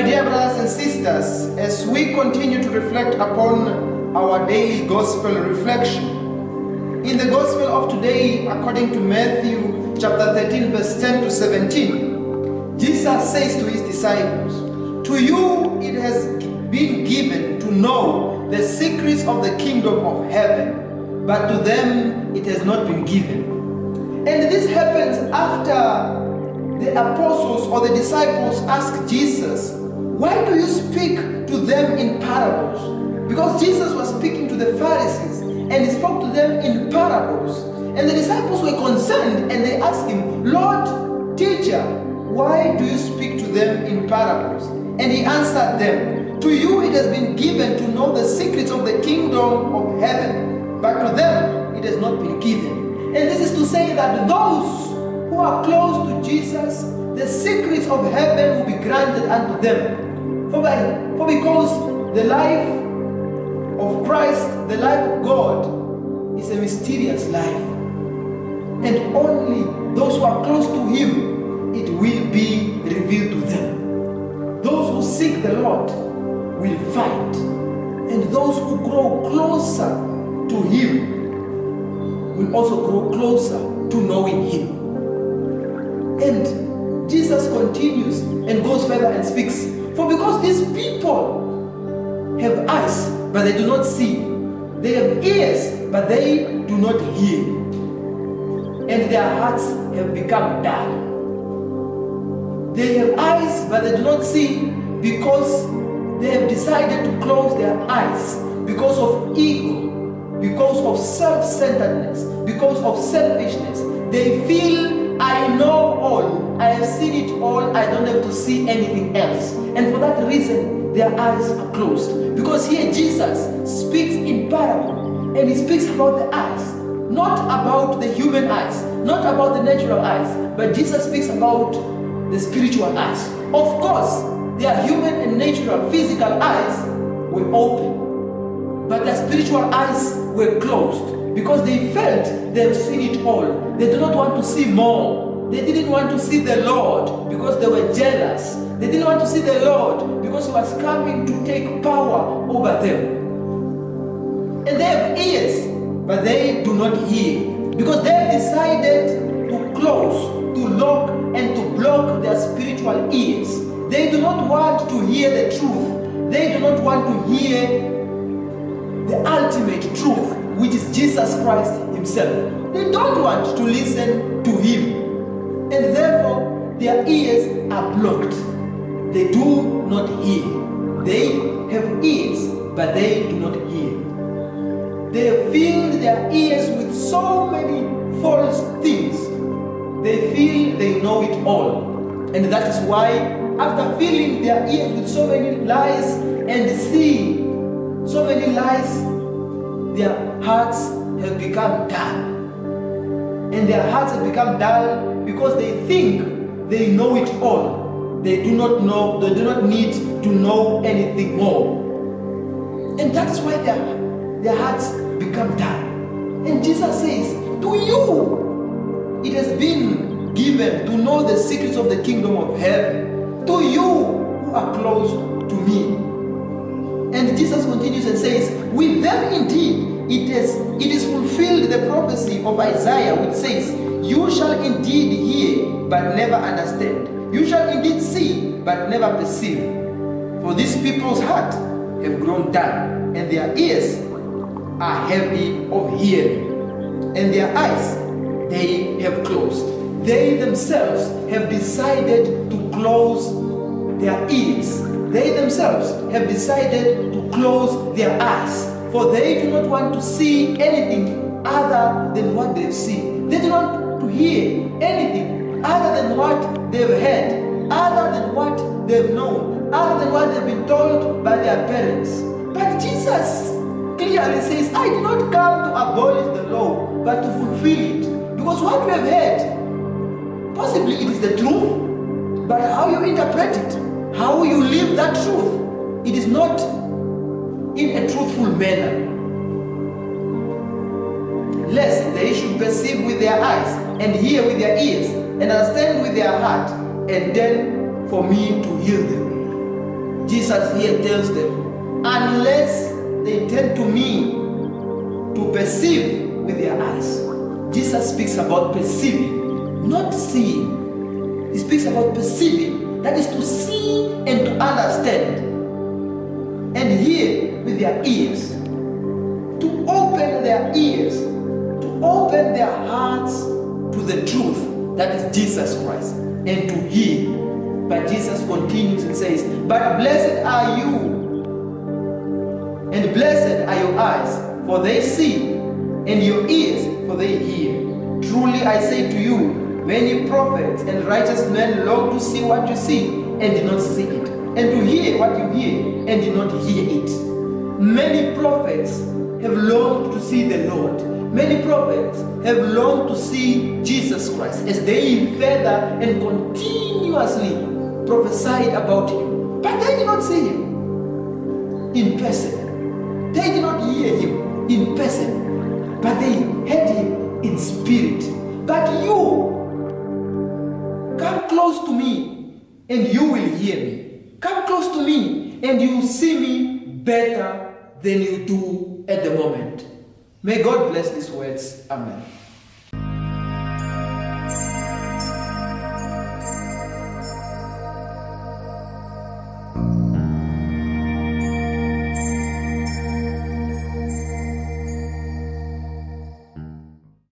My dear brothers and sisters, as we continue to reflect upon our daily gospel reflection, in the gospel of today, according to Matthew chapter 13, verse 10 to 17, Jesus says to his disciples, "To you it has been given to know the secrets of the kingdom of heaven, but to them it has not been given." And this happens after the apostles or the disciples asked Jesus, "Why do you speak to them in parables?" Because Jesus was speaking to the Pharisees and he spoke to them in parables. And the disciples were concerned and they asked him, "Lord, teacher, why do you speak to them in parables?" And he answered them, "To you it has been given to know the secrets of the kingdom of heaven, but to them it has not been given." And this is to say that those who are close to Jesus, the secrets of heaven will be granted unto them. For because the life of Christ, the life of God, is a mysterious life. And only those who are close to Him, it will be revealed to them. Those who seek the Lord will find. And those who grow closer to Him will also grow closer to knowing Him. And Jesus continues and goes further and speaks, "For because these people have eyes, but they do not see. They have ears, but they do not hear. And their hearts have become dull." They have eyes, but they do not see because they have decided to close their eyes because of ego, because of self-centeredness, because of selfishness. They feel, "I know all, I have seen it all, I don't have to see anything else." And for that reason, their eyes are closed. Because here Jesus speaks in parable, and he speaks about the eyes, not about the human eyes, not about the natural eyes, but Jesus speaks about the spiritual eyes. Of course, their human and natural physical eyes were open, but their spiritual eyes were closed because they felt they've seen it all. They do not want to see more. They didn't want to see the Lord because they were jealous. They didn't want to see the Lord because He was coming to take power over them. And they have ears, but they do not hear because they have decided to close, to lock, and to block their spiritual ears. They do not want to hear the truth. They do not want to hear the ultimate truth, which is Jesus Christ Himself. They don't want to listen to Him. And therefore, their ears are blocked. They do not hear. They have ears, but they do not hear. They have filled their ears with so many false things. They feel they know it all. And that is why, after filling their ears with so many lies and seeing so many lies, their hearts have become dull. And their hearts have become dull because they think they know it all. They do not know, they do not need to know anything more. And that's why their hearts become dull. And Jesus says, "To you it has been given to know the secrets of the kingdom of heaven. To you who are close to me." And Jesus continues and says, "With them indeed it is fulfilled the prophecy of Isaiah, which says, 'You shall indeed hear, but never understand. You shall indeed see, but never perceive. For these people's heart have grown dull, and their ears are heavy of hearing, and their eyes they have closed.'" They themselves have decided to close their ears. They themselves have decided to close their eyes, for they do not want to see anything other than what they've seen. They do not want to hear anything other than what they've heard, other than what they've known, other than what they've been told by their parents. But Jesus clearly says, "I did not come to abolish the law, but to fulfill it." Because what we have heard, possibly it is the truth, but how you interpret it, how you live that truth, it is not in a truthful manner. Lest they should perceive with their eyes, and hear with their ears, and understand with their heart, and then for me to heal them. Jesus here tells them, unless they turn to me to perceive with their eyes. Jesus speaks about perceiving, not seeing. He speaks about perceiving, that is to see and to understand, and hear with their ears, to open their ears, to open their hearts to the truth, that is Jesus Christ, and to hear. But Jesus continues and says, but blessed are you, and blessed are your eyes, for they see, and your ears, for they hear. Truly I say to you, many prophets and righteous men long to see what you see, and did not see it, and to hear what you hear, and did not hear it. Many prophets have longed to see the Lord. Many prophets have longed to see Jesus Christ as they further and continuously prophesied about him. But they did not see him in person. They did not hear him in person. But they heard him in spirit. But you, come close to me and you will hear me. Come close to me and you will see me better than you do at the moment. May God bless these words. Amen.